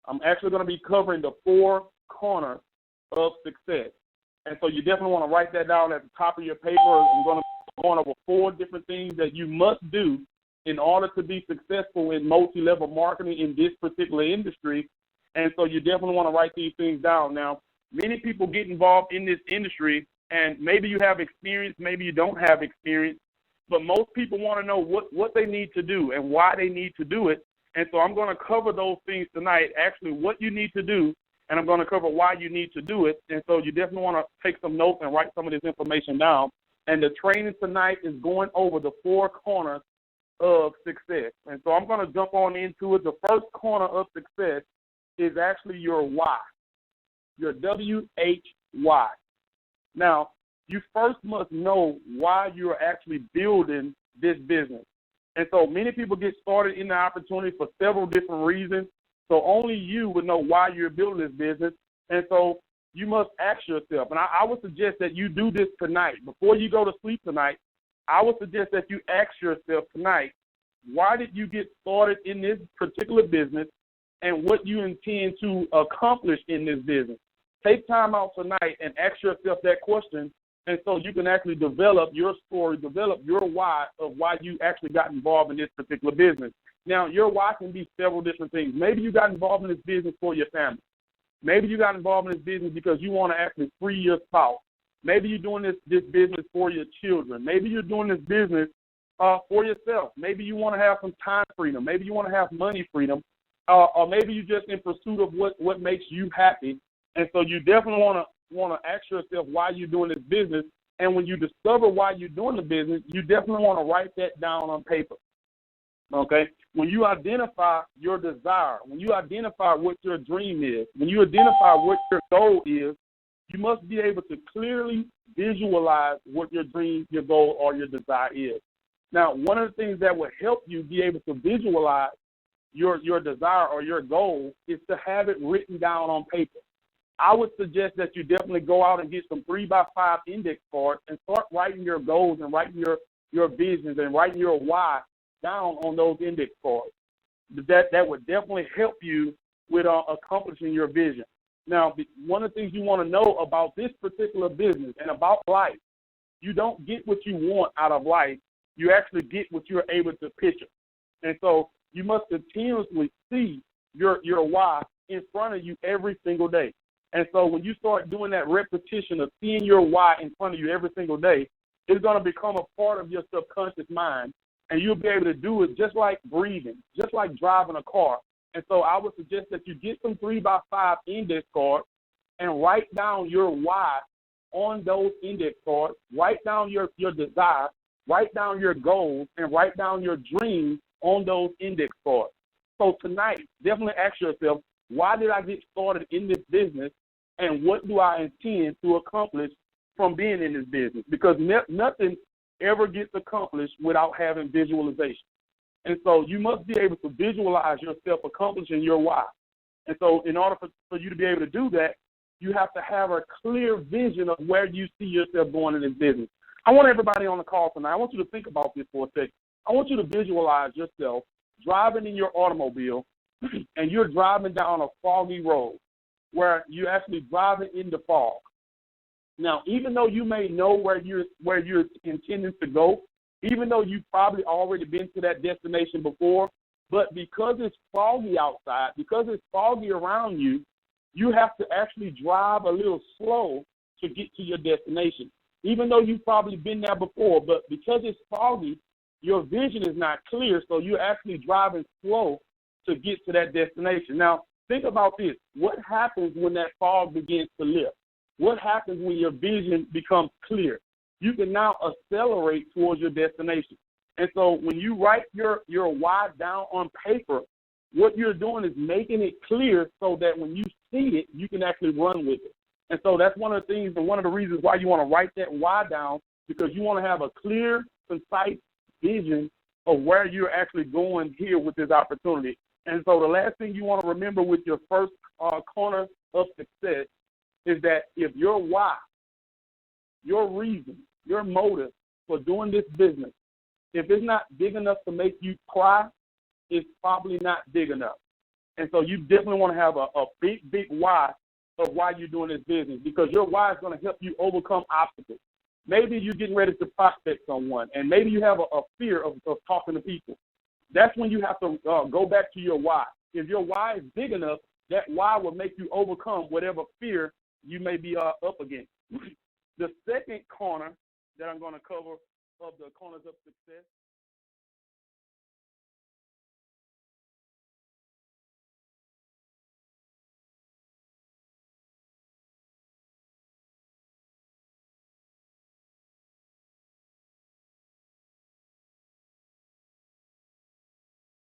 I'm actually going to be covering the 4 corners of success. And so you definitely want to write that down at the top of your paper. I'm going to be going over 4 different things that you must do in order to be successful in multi-level marketing in this particular industry. And so you definitely want to write these things down. Now, many people get involved in this industry, and maybe you have experience, maybe you don't have experience, but most people want to know what they need to do and why they need to do it. And so I'm going to cover those things tonight, actually what you need to do, and I'm going to cover why you need to do it. And so you definitely want to take some notes and write some of this information down. And the training tonight is going over the 4 corners of success. And so I'm going to jump on into it. The first corner of success is actually your why, your W-H-Y. Now, you first must know why you're actually building this business. And so many people get started in the opportunity for several different reasons. So only you would know why you're building this business. And so you must ask yourself, and I would suggest that you do this tonight. Before you go to sleep tonight, I would suggest that you ask yourself tonight, why did you get started in this particular business and what you intend to accomplish in this business? Take time out tonight and ask yourself that question, and so you can actually develop your story, develop your why of why you actually got involved in this particular business. Now, your why can be several different things. Maybe you got involved in this business for your family. Maybe you got involved in this business because you want to actually free your spouse. Maybe you're doing this business for your children. Maybe you're doing this business for yourself. Maybe you want to have some time freedom. Maybe you want to have money freedom. Or maybe you're just in pursuit of what makes you happy. And so you definitely want to ask yourself why you're doing this business. And when you discover why you're doing the business, you definitely want to write that down on paper. Okay? When you identify your desire, when you identify what your dream is, when you identify what your goal is, you must be able to clearly visualize what your dream, your goal, or your desire is. Now, one of the things that will help you be able to visualize your desire or your goal is to have it written down on paper. I would suggest that you definitely go out and get some 3x5 index cards and start writing your goals and writing your visions and writing your why down on those index cards. That would definitely help you with accomplishing your vision. Now, one of the things you want to know about this particular business and about life, you don't get what you want out of life. You actually get what you're able to picture. And so you must continuously see your why in front of you every single day. And so when you start doing that repetition of seeing your why in front of you every single day, it's going to become a part of your subconscious mind, and you'll be able to do it just like breathing, just like driving a car. And so I would suggest that you get some 3x5 index cards and write down your why on those index cards, write down your desire, write down your goals, and write down your dreams on those index cards. So tonight, definitely ask yourself, why did I get started in this business, and what do I intend to accomplish from being in this business? Because nothing ever gets accomplished without having visualization. And so you must be able to visualize yourself accomplishing your why. And so in order for you to be able to do that, you have to have a clear vision of where you see yourself going in this business. I want everybody on the call tonight, I want you to think about this for a second. I want you to visualize yourself driving in your automobile, and you're driving down a foggy road where you're actually driving in the fog. Now, even though you may know where you're intending to go, even though you've probably already been to that destination before, but because it's foggy outside, because it's foggy around you, you have to actually drive a little slow to get to your destination. Even though you've probably been there before, but because it's foggy, your vision is not clear, so you're actually driving slow to get to that destination. Now, think about this. What happens when that fog begins to lift? What happens when your vision becomes clear? You can now accelerate towards your destination. And so when you write your why down on paper, what you're doing is making it clear so that when you see it, you can actually run with it. And so that's one of the things and one of the reasons why you want to write that why down, because you want to have a clear, concise vision of where you're actually going here with this opportunity. And so the last thing you want to remember with your first corner of success is that if your why, your reason, your motive for doing this business, if it's not big enough to make you cry, it's probably not big enough. And so you definitely want to have a big, big why of why you're doing this business, because your why is going to help you overcome obstacles. Maybe you're getting ready to prospect someone, and maybe you have a fear of talking to people. That's when you have to go back to your why. If your why is big enough, that why will make you overcome whatever fear you may be up against. The second corner that I'm going to cover of the corners of success